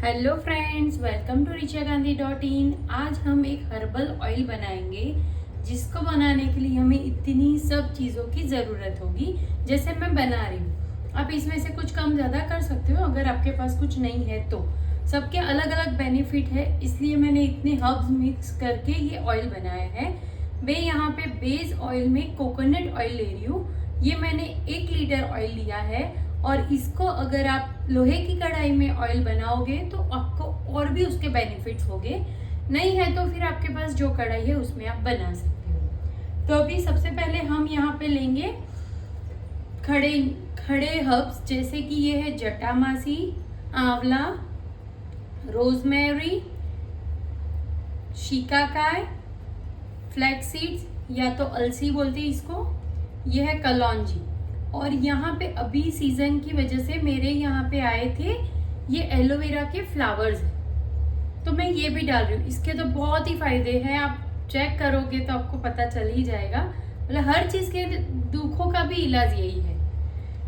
Hello friends, welcome to richaGandhi.in। आज हम एक हर्बल ऑयल बनाएंगे जिसको बनाने के लिए हमें इतनी सब चीज़ों की ज़रूरत होगी जैसे मैं बना रही हूँ। आप इसमें से कुछ कम ज़्यादा कर सकते हो अगर आपके पास कुछ नहीं है तो। सबके अलग अलग बेनिफिट है, इसलिए मैंने इतने हर्ब्स मिक्स करके ये ऑयल बनाया है। मैं यहाँ पे बेस ऑयल में कोकोनट ऑयल ले रही हूँ। ये मैंने 1 लीटर ऑयल लिया है और इसको अगर आप लोहे की कढ़ाई में ऑयल बनाओगे तो आपको और भी उसके बेनिफिट्स होंगे। नहीं है तो फिर आपके पास जो कढ़ाई है उसमें आप बना सकते हो। तो अभी सबसे पहले हम यहाँ पे लेंगे खड़े खड़े हर्ब्स, जैसे कि ये है जटामासी, आंवला, रोजमेरी, शिकाकाय, फ्लैक्स सीड्स या तो अलसी बोलते हैं इसको, ये है कलौंजी। और यहाँ पे अभी सीजन की वजह से मेरे यहाँ पे आए थे ये एलोवेरा के फ्लावर्स हैं, तो मैं ये भी डाल रही हूँ। इसके तो बहुत ही फायदे हैं, आप चेक करोगे तो आपको पता चल ही जाएगा। मतलब हर चीज के दुखों का भी इलाज यही है।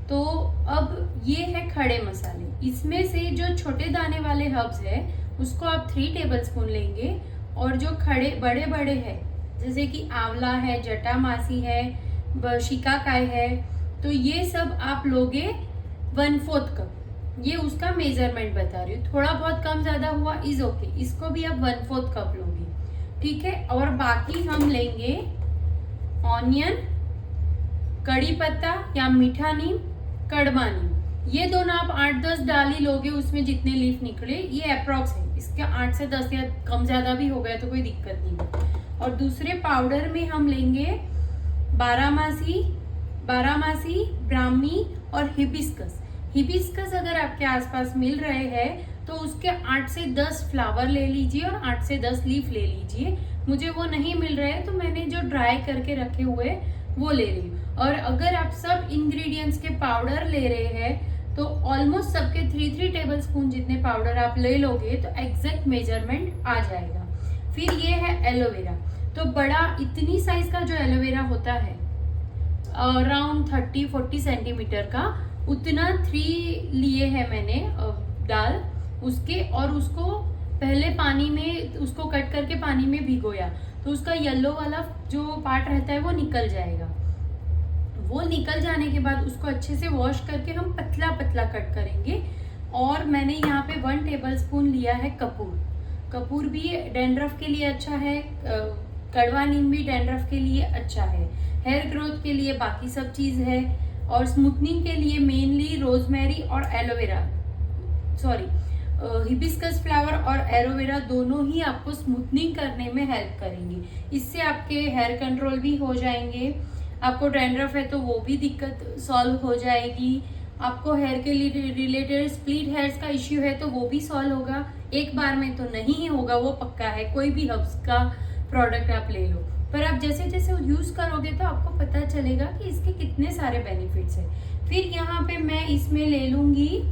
तो अब ये है खड़े मसाले। इसमें से जो छोटे दाने वाले हर्ब्स है उसको आप 3 टेबलस्पून लेंगे, और जो खड़े बड़े बड़े है जैसे कि आंवला है, जटामासी है, शिकाकाय है, तो ये सब आप लोगे 1/4 कप। ये उसका मेजरमेंट बता रही हूँ, थोड़ा बहुत कम ज्यादा हुआ इज ओके, इसको भी आप 1/4 कप लोगे, ठीक है। और बाकी हम लेंगे ऑनियन, कड़ी पत्ता या मीठा नीम, कड़वा नीम। ये दोनों आप 8-10 डाल ही लोगे, उसमें जितने लीफ निकले ये अप्रोक्स है। इसके 8 से 10 या कम ज्यादा भी हो गया तो कोई दिक्कत नहीं है। और दूसरे पाउडर में हम लेंगे बारहमासी, ब्राह्मी और हिबिस्कस। हिबिस्कस अगर आपके आसपास मिल रहे हैं तो उसके 8 से 10 फ्लावर ले लीजिए और 8 से 10 लीफ ले लीजिए। मुझे वो नहीं मिल रहे हैं तो मैंने जो ड्राई करके रखे हुए वो ले रही हूँ। और अगर आप सब इंग्रेडिएंट्स के पाउडर ले रहे हैं तो ऑलमोस्ट सबके 3-3 टेबल स्पून जितने पाउडर आप ले लोगे तो एग्जैक्ट मेजरमेंट आ जाएगा। फिर ये है एलोवेरा। तो बड़ा इतनी साइज का जो एलोवेरा होता है अराउंड 30-40 सेंटीमीटर का, उतना 3 लिए है मैंने डाल उसके, और उसको पहले पानी में उसको कट करके पानी में भिगोया तो उसका येलो वाला जो पार्ट रहता है वो निकल जाएगा। वो निकल जाने के बाद उसको अच्छे से वॉश करके हम पतला पतला कट करेंगे। और मैंने यहाँ पे 1 टेबलस्पून लिया है कपूर। कपूर भी डैंड्रफ के लिए अच्छा है, कड़वा नीम भी डैंड्रफ के लिए अच्छा है, हेयर ग्रोथ के लिए बाकी सब चीज है, और स्मूथनिंग के लिए मेनली रोजमेरी और हिबिस्कस फ्लावर और एलोवेरा दोनों ही आपको स्मूथनिंग करने में हेल्प करेंगी। इससे आपके हेयर कंट्रोल भी हो जाएंगे, आपको डैंड्रफ है तो वो भी दिक्कत सॉल्व हो जाएगी, आपको हेयर के लिए रिलेटेड स्प्लिट हेयर्स का इश्यू है तो वो भी सॉल्व होगा। एक बार में तो नहीं ही होगा, वो पक्का है। कोई भी हर्ब्स का प्रोडक्ट आप ले लो, पर आप जैसे जैसे यूज करोगे तो आपको पता चलेगा कि इसके कितने सारे बेनिफिट्स हैं। फिर यहाँ पे मैं इसमें ले लूंगी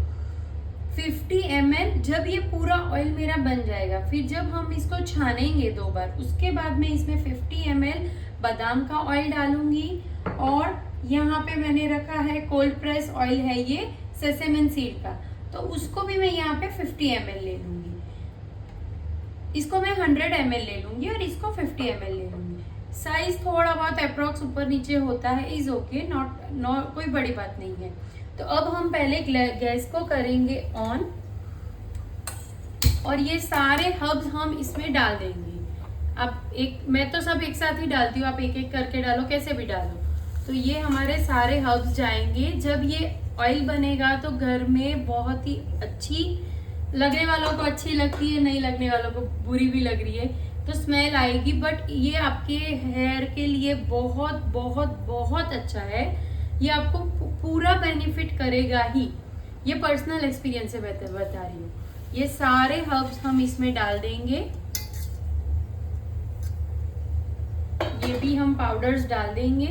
50 ml। जब ये पूरा ऑयल मेरा बन जाएगा, फिर जब हम इसको छानेंगे 2 बार, उसके बाद मैं इसमें 50 ml बादाम का ऑयल डालूंगी। और यहाँ पे मैंने रखा है कोल्ड प्रेस ऑयल है, ये सेसेमन सीड का, तो उसको भी मैं यहाँ पे 50 ml ले लूंगी। इसको मैं 100 ml ले लूंगी और इसको 50 ml ले लूंगी। साइज थोड़ा बहुत अप्रोक्स ऊपर नीचे होता है, इज ओके, नॉट कोई बड़ी बात नहीं है। तो अब हम पहले गैस को करेंगे ऑन, और ये सारे हर्ब्स हम इसमें डाल देंगे। अब मैं तो सब एक साथ ही डालती हूँ, आप एक एक करके डालो, कैसे भी डालो। तो ये हमारे सारे हर्ब्स जाएंगे। जब ये ऑयल बनेगा तो घर में बहुत ही अच्छी, लगने वालों को अच्छी लगती है, नहीं लगने वालों को बुरी भी लग रही है, तो स्मेल आएगी, बट ये आपके हेयर के लिए बहुत बहुत बहुत अच्छा है। ये आपको पूरा बेनिफिट करेगा ही, ये पर्सनल एक्सपीरियंस से बता रही हूँ। ये सारे हर्ब्स हम इसमें डाल देंगे। ये भी हम पाउडर्स डाल देंगे।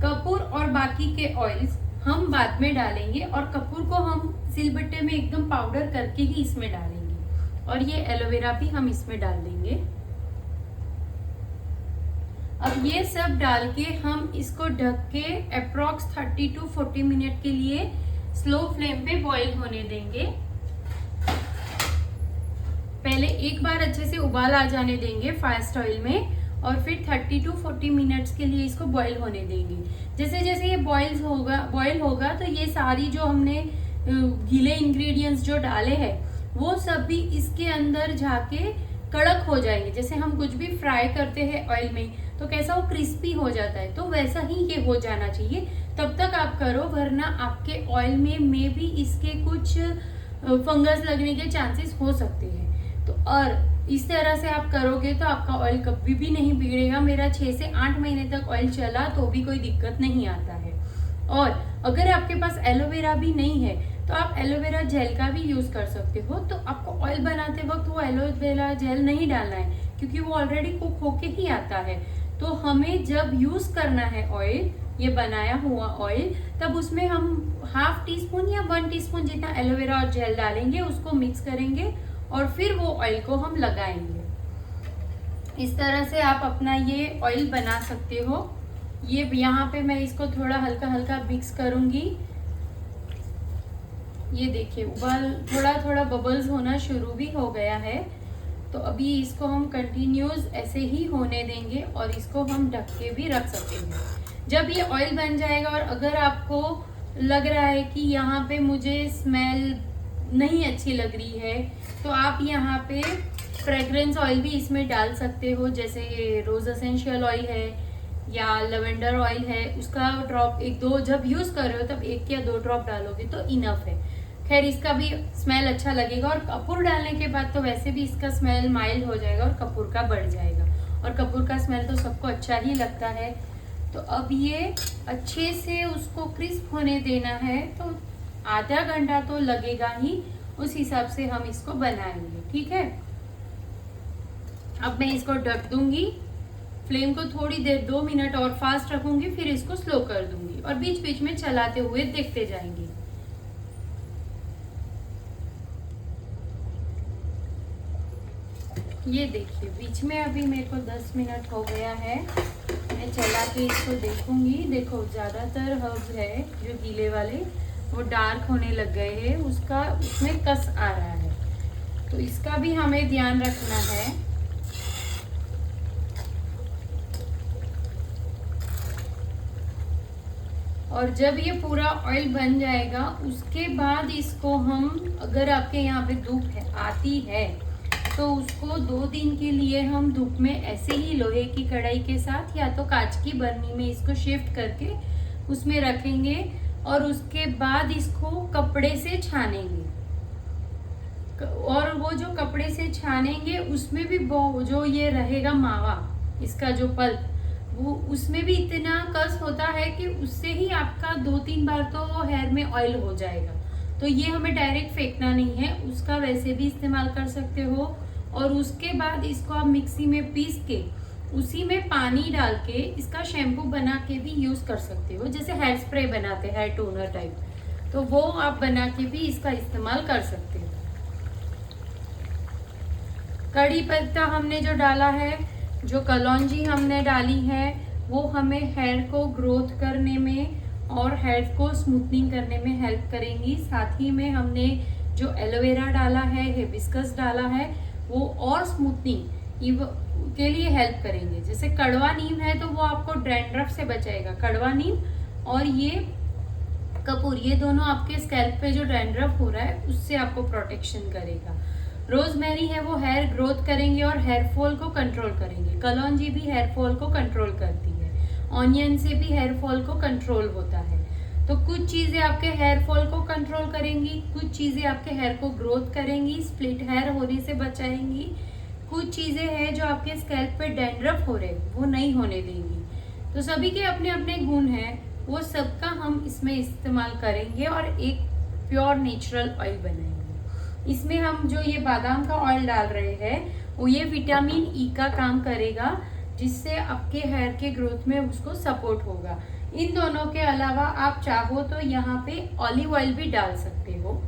कपूर और बाकी के ऑयल्स हम बाद में डालेंगे, और कपूर को हम सिलबट्टे में एकदम पाउडर करके ही इसमें डालेंगे। और ये एलोवेरा भी हम इसमें डाल देंगे। अब ये सब डाल के हम इसको ढक के अप्रॉक्स 30 to 40 मिनट के लिए स्लो फ्लेम पे बॉईल होने देंगे। पहले एक बार अच्छे से उबाल आ जाने देंगे फास्ट ऑयल में और फिर 30 to 40 मिनट्स के लिए इसको बॉईल होने देंगे। जैसे जैसे ये बॉईल होगा तो ये सारी जो हमने गीले इंग्रेडिएंट्स जो डाले हैं वो सब भी इसके अंदर जाके कड़क हो जाएंगे। जैसे हम कुछ भी फ्राई करते हैं ऑयल में तो कैसा वो क्रिस्पी हो जाता है, तो वैसा ही ये हो जाना चाहिए। तब तक आप करो, वरना आपके ऑयल में मे भी इसके कुछ फंगस लगने के चांसेस हो सकते हैं। तो और इस तरह से आप करोगे तो आपका ऑयल कभी भी नहीं बिगड़ेगा। मेरा 6 से 8 महीने तक ऑयल चला तो भी कोई दिक्कत नहीं आता है। और अगर आपके पास एलोवेरा भी नहीं है तो आप एलोवेरा जेल का भी यूज कर सकते हो। तो आपको ऑयल बनाते वक्त वो एलोवेरा जेल नहीं डालना है, क्योंकि वो ऑलरेडी कुक होके ही आता है। तो हमें जब यूज करना है ऑयल, ये बनाया हुआ ऑयल, तब उसमें हम ½ टीस्पून या 1 टीस्पून जितना एलोवेरा और जेल डालेंगे, उसको मिक्स करेंगे और फिर वो ऑयल को हम लगाएंगे। इस तरह से आप अपना ये ऑयल बना सकते हो। ये यहाँ पे मैं इसको थोड़ा हल्का हल्का मिक्स करूंगी। ये देखिए उबाल थोड़ा थोड़ा बबल्स होना शुरू भी हो गया है। तो अभी इसको हम कंटिन्यूस ऐसे ही होने देंगे और इसको हम ढक के भी रख सकते हैं। जब ये ऑयल बन जाएगा और अगर आपको लग रहा है कि यहाँ पे मुझे स्मेल नहीं अच्छी लग रही है तो आप यहाँ पे फ्रेग्रेंस ऑयल भी इसमें डाल सकते हो। जैसे ये रोज एसेंशियल ऑयल है या लेवेंडर ऑयल है, उसका ड्रॉप 1-2 जब यूज कर रहे हो तब 1 या 2 ड्रॉप डालोगे तो इनफ है। खैर इसका भी स्मेल अच्छा लगेगा और कपूर डालने के बाद तो वैसे भी इसका स्मेल माइल्ड हो जाएगा और कपूर का बढ़ जाएगा। और कपूर का स्मेल तो सबको अच्छा ही लगता है। तो अब ये अच्छे से उसको क्रिस्प होने देना है, तो आधा घंटा तो लगेगा ही, उस हिसाब से हम इसको बनाएंगे। ठीक है, अब मैं इसको ढक दूंगी। फ्लेम को थोड़ी देर 2 मिनट और फास्ट रखूंगी, फिर इसको स्लो कर दूंगी और बीच बीच में चलाते हुए देखते जाएंगे। ये देखिए बीच में अभी मेरे को 10 मिनट हो गया है। मैं चला के इसको देखूंगी। देखो ज्यादातर हर्ब्स है जो गीले वाले वो डार्क होने लग गए हैं, उसमें कस आ रहा है, तो इसका भी हमें ध्यान रखना है। और जब ये पूरा ऑयल बन जाएगा उसके बाद इसको हम, अगर आपके यहाँ पे धूप आती है तो उसको 2 दिन के लिए हम धूप में ऐसे ही लोहे की कढ़ाई के साथ या तो कांच की बर्नी में इसको शिफ्ट करके उसमें रखेंगे और उसके बाद इसको कपड़े से छानेंगे। और वो जो कपड़े से छानेंगे उसमें भी जो ये रहेगा मावा, इसका जो पल्प, वो उसमें भी इतना कस होता है कि उससे ही आपका 2-3 बार तो हेयर में ऑयल हो जाएगा। तो ये हमें डायरेक्ट फेंकना नहीं है, उसका वैसे भी इस्तेमाल कर सकते हो। और उसके बाद इसको आप मिक्सी में पीस के उसी में पानी डाल के इसका शैम्पू बना के भी यूज कर सकते हो। जैसे हेयर स्प्रे बनाते हैं, हेयर टोनर टाइप, तो वो आप बना के भी इसका इस्तेमाल कर सकते हो। कड़ी पत्ता हमने जो डाला है, जो कलौंजी हमने डाली है, वो हमें हेयर को ग्रोथ करने में और हेयर को स्मूथनिंग करने में हेल्प करेंगी। साथ ही में हमने जो एलोवेरा डाला है, हिबिस्कस डाला है, वो और स्मूथनिंग के लिए हेल्प करेंगे। जैसे कड़वा नीम है तो वो आपको डैंड्रफ से बचाएगा, कड़वा नीम और ये कपूर, ये दोनों आपके स्कैल्प पे जो डैंड्रफ हो रहा है उससे आपको प्रोटेक्शन करेगा। रोजमेरी है वो हेयर ग्रोथ करेंगे और हेयर फॉल को कंट्रोल करेंगे। कलौंजी भी हेयर फॉल को कंट्रोल करती है। ऑनियन से भी हेयर फॉल को कंट्रोल होता है। तो कुछ चीजें आपके हेयर फॉल को कंट्रोल करेंगी, कुछ चीजें आपके हेयर को ग्रोथ करेंगी, स्प्लिट हेयर होने से बचाएंगी। कुछ चीजें हैं जो आपके स्कैल्प पे डैंड्रफ हो रहे वो नहीं होने देंगी। तो सभी के अपने अपने गुण हैं, वो सबका हम इसमें इस्तेमाल करेंगे और एक प्योर नेचुरल ऑयल बनाएंगे। इसमें हम जो ये बादाम का ऑयल डाल रहे हैं वो ये विटामिन ई का काम करेगा, जिससे आपके हेयर के ग्रोथ में उसको सपोर्ट होगा। इन दोनों के अलावा आप चाहो तो यहाँ पे ऑलिव ऑयल भी डाल सकते हो।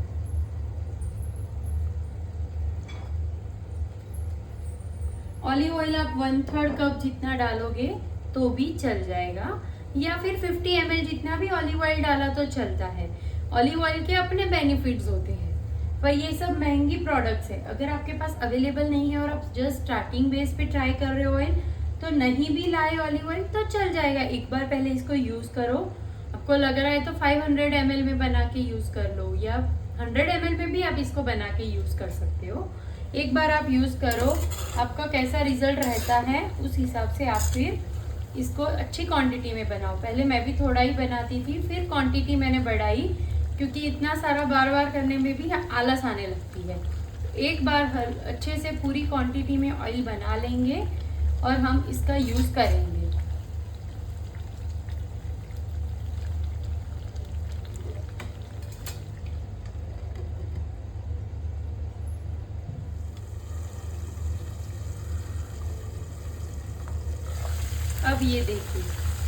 ऑलिव ऑयल आप 1/3 कप जितना डालोगे तो भी चल जाएगा, या फिर 50 ml जितना भी ऑलिव ऑयल डाला तो चलता है। ऑलिव ऑयल के अपने बेनिफिट्स होते हैं, पर ये सब महंगी प्रोडक्ट्स है। अगर आपके पास अवेलेबल नहीं है और आप जस्ट स्टार्टिंग बेस पे ट्राई कर रहे हो ऑयल, तो नहीं भी लाए ऑलिव ऑयल तो चल जाएगा। एक बार पहले इसको यूज करो, आपको लग रहा है तो 500 ml में बना के यूज कर लो, या 100 ml में भी आप इसको बना के यूज कर सकते हो। एक बार आप यूज करो, आपका कैसा रिजल्ट रहता है उस हिसाब से आप फिर इसको अच्छी क्वांटिटी में बनाओ। पहले मैं भी थोड़ा ही बनाती थी, फिर क्वांटिटी मैंने बढ़ाई, क्योंकि इतना सारा बार बार करने में भी आलस आने लगती है। एक बार अच्छे से पूरी क्वांटिटी में ऑयल बना लेंगे और हम इसका यूज करेंगे। अब ये देखिए,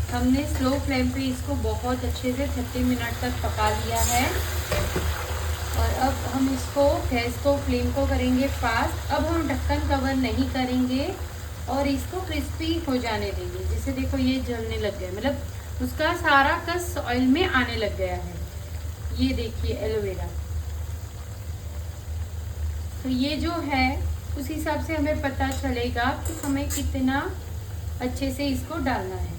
हमने स्लो फ्लेम पे इसको बहुत अच्छे से 30 मिनट तक पका लिया है, और अब हम इसको गैस को फ्लेम को करेंगे फास्ट। अब हम ढक्कन कवर नहीं करेंगे और इसको क्रिस्पी हो जाने देंगे। जैसे देखो ये जलने लग गया, मतलब उसका सारा कस ऑयल में आने लग गया है। ये देखिए एलोवेरा, तो ये जो है उस हिसाब से हमें पता चलेगा कि हमें कितना अच्छे से इसको डालना है।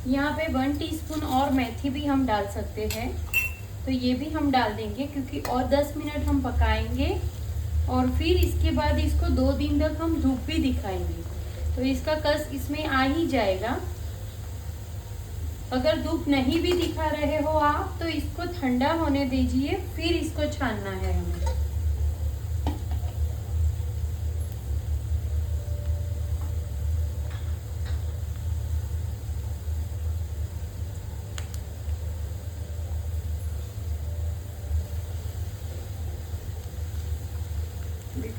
यहाँ पे 1 टीस्पून और मेथी भी हम डाल सकते हैं, तो ये भी हम डाल देंगे, क्योंकि और 10 मिनट हम पकाएंगे और फिर इसके बाद इसको 2 दिन तक हम धूप भी दिखाएंगे, तो इसका कस इसमें आ ही जाएगा। अगर धूप नहीं भी दिखा रहे हो आप, तो इसको ठंडा होने दीजिए, फिर इसको छानना है हमें।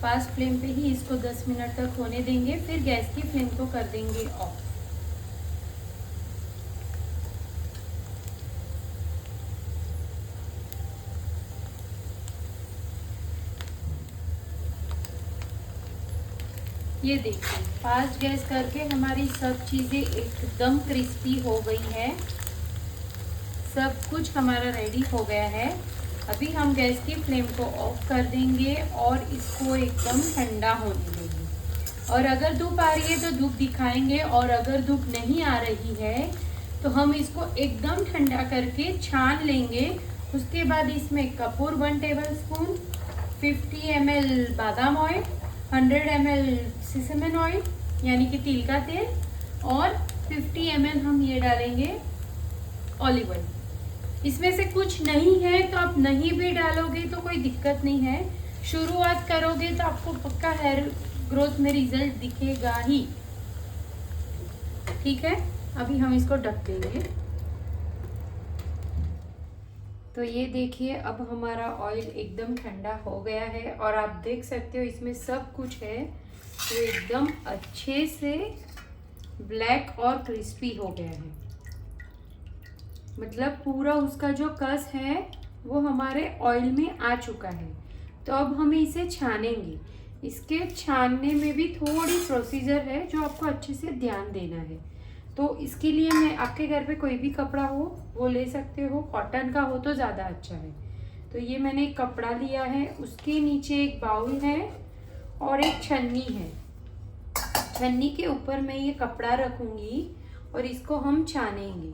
फास्ट फ्लेम पे ही इसको 10 मिनट तक होने देंगे, फिर गैस की फ्लेम को कर देंगे ऑफ। ये देखिए, फास्ट गैस करके हमारी सब चीज़ें एकदम क्रिस्पी हो गई है, सब कुछ हमारा रेडी हो गया है। अभी हम गैस की फ्लेम को ऑफ कर देंगे और इसको एकदम ठंडा होने देंगे। और अगर धूप आ रही है तो धूप दिखाएंगे, और अगर धूप नहीं आ रही है तो हम इसको एकदम ठंडा करके छान लेंगे। उसके बाद इसमें कपूर 1 टेबलस्पून, 50 ml बादाम ऑयल, 100 ml सिसमन ऑयल यानी कि तिल का तेल, और 50 ml हम ये डालेंगे ऑलिव ऑयल। इसमें से कुछ नहीं है तो आप नहीं भी डालोगे तो कोई दिक्कत नहीं है। शुरुआत करोगे तो आपको पक्का हेयर ग्रोथ में रिजल्ट दिखेगा ही। ठीक है, अभी हम इसको ढक देंगे। तो ये देखिए, अब हमारा ऑयल एकदम ठंडा हो गया है और आप देख सकते हो इसमें सब कुछ है तो एकदम अच्छे से ब्लैक और क्रिस्पी हो गया है। मतलब पूरा उसका जो कस है वो हमारे ऑयल में आ चुका है। तो अब हमें इसे छानेंगे। इसके छानने में भी थोड़ी प्रोसीजर है जो आपको अच्छे से ध्यान देना है। तो इसके लिए मैं आपके घर पे कोई भी कपड़ा हो वो ले सकते हो, कॉटन का हो तो ज़्यादा अच्छा है। तो ये मैंने एक कपड़ा लिया है, उसके नीचे एक बाउल है और एक छन्नी है। छन्नी के ऊपर मैं ये कपड़ा रखूँगी और इसको हम छानेंगे।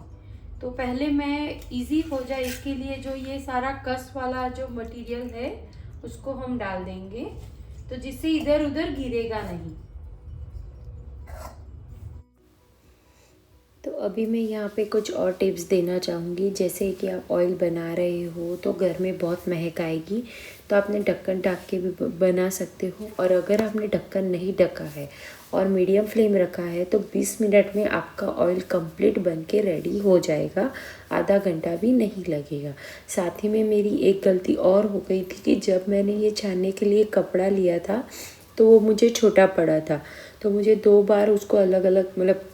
तो पहले मैं इजी हो जाए इसके लिए जो ये सारा कस वाला जो मटेरियल है उसको हम डाल देंगे, तो जिससे इधर उधर गिरेगा नहीं। तो अभी मैं यहाँ पे कुछ और टिप्स देना चाहूँगी। जैसे कि आप ऑयल बना रहे हो तो घर में बहुत महक आएगी, तो आपने ढक्कन ढक के भी बना सकते हो। और अगर आपने ढक्कन नहीं ढका है और मीडियम फ्लेम रखा है तो 20 मिनट में आपका ऑयल कंप्लीट बन के रेडी हो जाएगा, आधा घंटा भी नहीं लगेगा। साथ ही में मेरी एक गलती और हो गई थी कि जब मैंने ये छानने के लिए कपड़ा लिया था तो वो मुझे छोटा पड़ा था, तो मुझे 2 बार उसको अलग अलग मतलब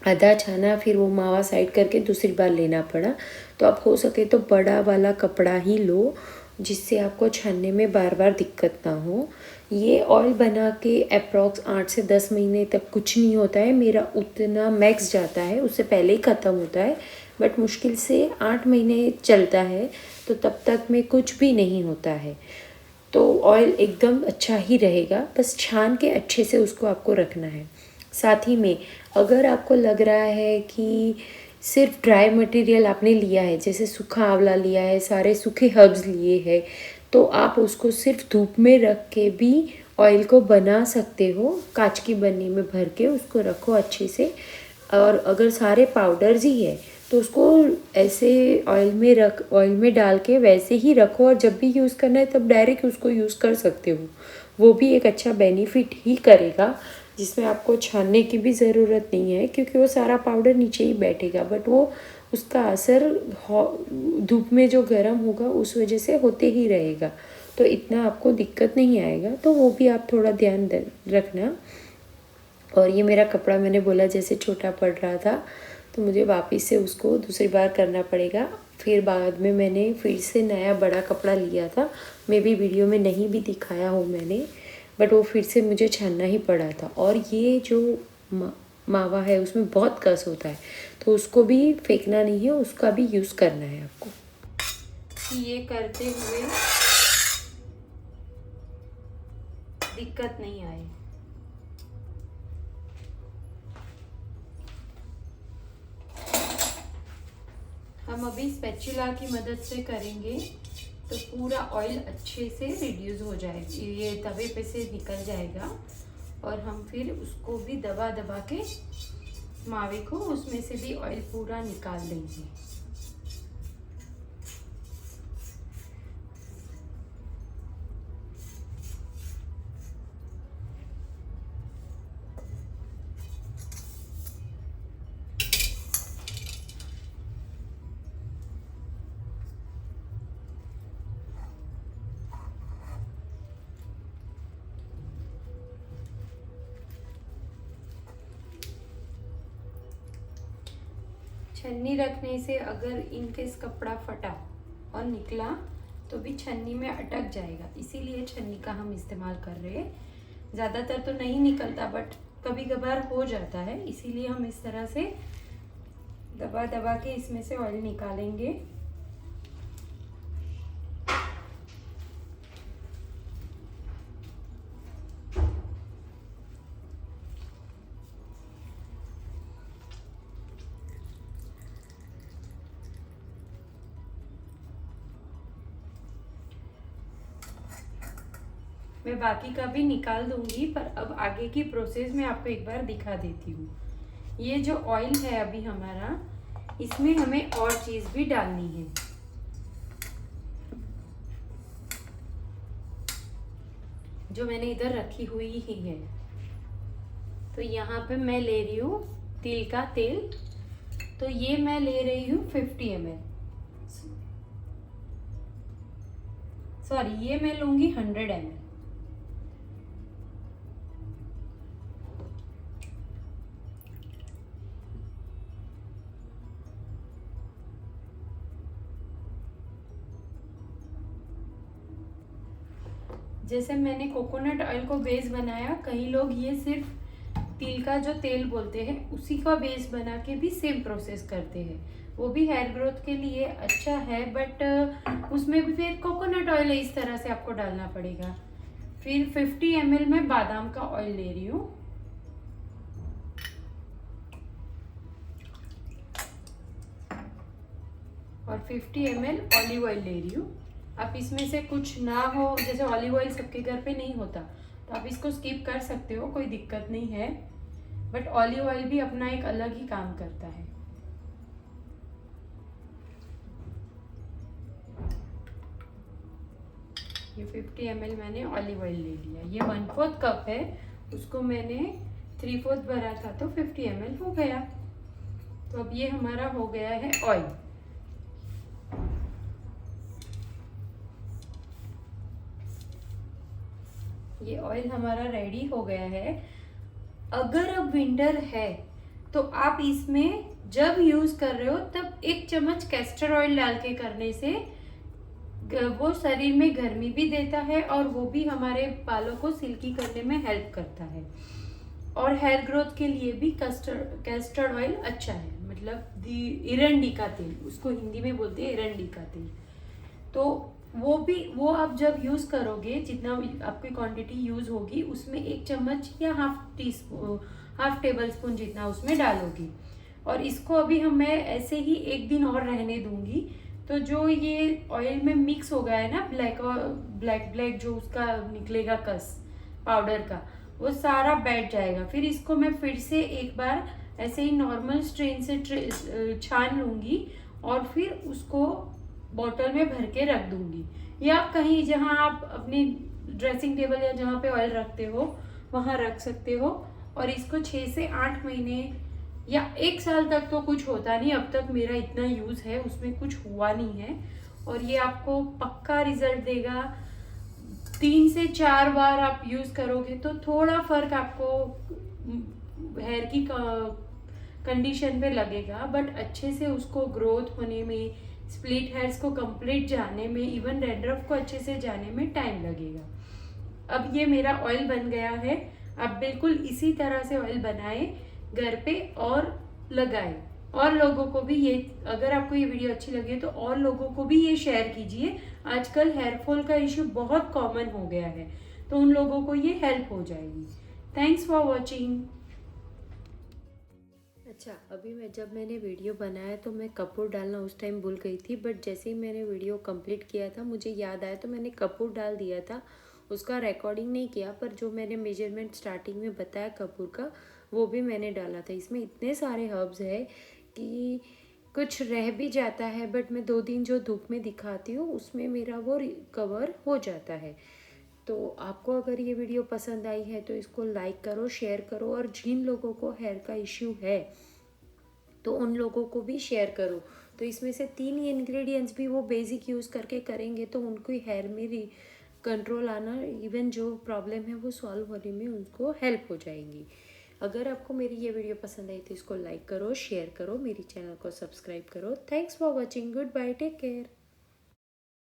आधा छाना, फिर वो मावा साइड करके दूसरी बार लेना पड़ा। तो आप हो सके तो बड़ा वाला कपड़ा ही लो, जिससे आपको छानने में बार बार दिक्कत ना हो। ये ऑयल बना के अप्रॉक्स 8 से 10 महीने तक कुछ नहीं होता है, मेरा उतना मैक्स जाता है, उससे पहले ही ख़त्म होता है, बट मुश्किल से 8 महीने चलता है, तो तब तक में कुछ भी नहीं होता है। तो ऑयल एकदम अच्छा ही रहेगा, बस छान के अच्छे से उसको आपको रखना है। साथ ही में अगर आपको लग रहा है कि सिर्फ ड्राई मटेरियल आपने लिया है, जैसे सूखा आंवला लिया है, सारे सूखे हर्ब्स लिए हैं, तो आप उसको सिर्फ धूप में रख के भी ऑयल को बना सकते हो। कांच की बर्नी में भर के उसको रखो अच्छे से, और अगर सारे पाउडर्स ही है तो उसको ऐसे ऑयल में डाल के वैसे ही रखो, और जब भी यूज़ करना है तब डायरेक्ट उसको यूज़ कर सकते हो। वो भी एक अच्छा बेनिफिट ही करेगा, जिसमें आपको छानने की भी ज़रूरत नहीं है, क्योंकि वो सारा पाउडर नीचे ही बैठेगा, बट वो उसका असर धूप में जो गर्म होगा उस वजह से होते ही रहेगा, तो इतना आपको दिक्कत नहीं आएगा। तो वो भी आप थोड़ा ध्यान रखना। और ये मेरा कपड़ा मैंने बोला जैसे छोटा पड़ रहा था, तो मुझे वापस से उसको दूसरी बार करना पड़ेगा। फिर बाद में मैंने फिर से नया बड़ा कपड़ा लिया था, मे भी वीडियो में नहीं भी दिखाया हो मैंने, बट वो फिर से मुझे छानना ही पड़ा था। और ये जो मावा है उसमें बहुत कस होता है, तो उसको भी फेंकना नहीं है, उसका भी यूज़ करना है आपको। ये करते हुए दिक्कत नहीं आए। हम अभी स्पैचुला की मदद से करेंगे तो पूरा ऑयल अच्छे से रिड्यूस हो जाएगी, ये तवे पे से निकल जाएगा, और हम फिर उसको भी दबा दबा के मावे को उसमें से भी ऑयल पूरा निकाल देंगे। छन्नी रखने से अगर इनकेस कपड़ा फटा और निकला तो भी छन्नी में अटक जाएगा, इसीलिए छन्नी का हम इस्तेमाल कर रहे हैं। ज़्यादातर तो नहीं निकलता, बट कभी कभार हो जाता है, इसीलिए हम इस तरह से दबा दबा के इसमें से ऑयल निकालेंगे। मैं बाकी का भी निकाल दूंगी, पर अब आगे की प्रोसेस में आपको एक बार दिखा देती हूँ। ये जो ऑयल है अभी हमारा, इसमें हमें और चीज़ भी डालनी है। जो मैंने इधर रखी हुई ही है, तो यहाँ पे मैं ले रही हूँ तिल का तेल। तो ये मैं ले रही हूँ 50 ml, सॉरी ये मैं लूँगी 100 ml। जैसे मैंने कोकोनट ऑयल को बेस बनाया, कई लोग ये सिर्फ तिल का जो तेल बोलते हैं उसी का बेस बना के भी सेम प्रोसेस करते हैं। वो भी हेयर ग्रोथ के लिए अच्छा है, बट उसमें भी फिर कोकोनट ऑयल इस तरह से आपको डालना पड़ेगा। फिर 50 ml में बादाम का ऑयल ले रही हूँ, और 50 ml ऑलिव ऑयल ले रही हूँ। आप इसमें से कुछ ना हो, जैसे ऑलिव ऑयल सबके घर पे नहीं होता, तो आप इसको स्किप कर सकते हो, कोई दिक्कत नहीं है, बट ऑलिव ऑयल भी अपना एक अलग ही काम करता है। ये 50 ml मैंने ऑलिव ऑयल ले लिया। ये 1/4 कप है, उसको मैंने 3/4 भरा था तो 50 ml हो गया। तो अब ये हमारा हो गया है ऑयल। ये ऑयल हमारा रेडी हो गया है। अगर अब विंटर है तो आप इसमें जब यूज कर रहे हो तब 1 चम्मच कैस्टर ऑयल डाल के करने से वो शरीर में गर्मी भी देता है और वो भी हमारे बालों को सिल्की करने में हेल्प करता है। और हेयर ग्रोथ के लिए भी कैस्टर ऑयल अच्छा है, मतलब इरंडी का तेल, उसको हिंदी में बोलते हैं इरंडी का तेल। तो वो आप जब यूज करोगे, जितना आपकी क्वांटिटी यूज होगी उसमें 1 चम्मच या हाफ टेबल स्पून जितना उसमें डालोगी। और इसको अभी मैं ऐसे ही 1 दिन और रहने दूंगी। तो जो ये ऑयल में मिक्स हो गया है ना, ब्लैक जो उसका निकलेगा कस पाउडर का, वो सारा बैठ जाएगा। फिर इसको मैं फिर से एक बार ऐसे ही नॉर्मल स्ट्रेन से छान लूंगी और फिर उसको बॉटल में भर के रख दूंगी, या कहीं जहां आप अपनी ड्रेसिंग टेबल या जहां पे ऑयल रखते हो वहां रख सकते हो। और इसको 6 से 8 महीने या 1 साल तक तो कुछ होता नहीं, अब तक मेरा इतना यूज है उसमें कुछ हुआ नहीं है। और ये आपको पक्का रिजल्ट देगा। 3 से 4 बार आप यूज करोगे तो थोड़ा फर्क आपको हेयर की कंडीशन पे लगेगा, बट अच्छे से उसको ग्रोथ होने में, स्प्लिट हेयर्स को कंप्लीट जाने में, इवन डैंड्रफ को अच्छे से जाने में टाइम लगेगा। अब ये मेरा ऑयल बन गया है। आप बिल्कुल इसी तरह से ऑयल बनाए घर पे और लगाए। और लोगों को भी ये, अगर आपको ये वीडियो अच्छी लगी तो और लोगों को भी ये शेयर कीजिए। आजकल हेयर फॉल का इश्यू बहुत कॉमन हो गया है, तो उन लोगों को ये हेल्प हो जाएगी। Thanks for watching. अच्छा, अभी जब मैंने वीडियो बनाया तो मैं कपूर डालना उस टाइम भूल गई थी, बट जैसे ही मैंने वीडियो कंप्लीट किया था मुझे याद आया तो मैंने कपूर डाल दिया था। उसका रिकॉर्डिंग नहीं किया, पर जो मैंने मेजरमेंट स्टार्टिंग में बताया कपूर का, वो भी मैंने डाला था। इसमें इतने सारे हर्ब्स है कि कुछ रह भी जाता है, बट मैं 2 दिन जो धूप में दिखाती हूँ उसमें मेरा वो कवर हो जाता है। तो आपको अगर ये वीडियो पसंद आई है तो इसको लाइक करो, शेयर करो, और जिन लोगों को हेयर का इश्यू है तो उन लोगों को भी शेयर करो। तो इसमें से 3 इंग्रेडिएंट्स भी वो बेसिक यूज़ करके करेंगे तो उनको हेयर में कंट्रोल आना, इवन जो प्रॉब्लम है वो सॉल्व होने में उनको हेल्प हो जाएंगी। अगर आपको मेरी ये वीडियो पसंद आई तो इसको लाइक करो, शेयर करो, मेरी चैनल को सब्सक्राइब करो। Thanks for watching. Good bye, take care.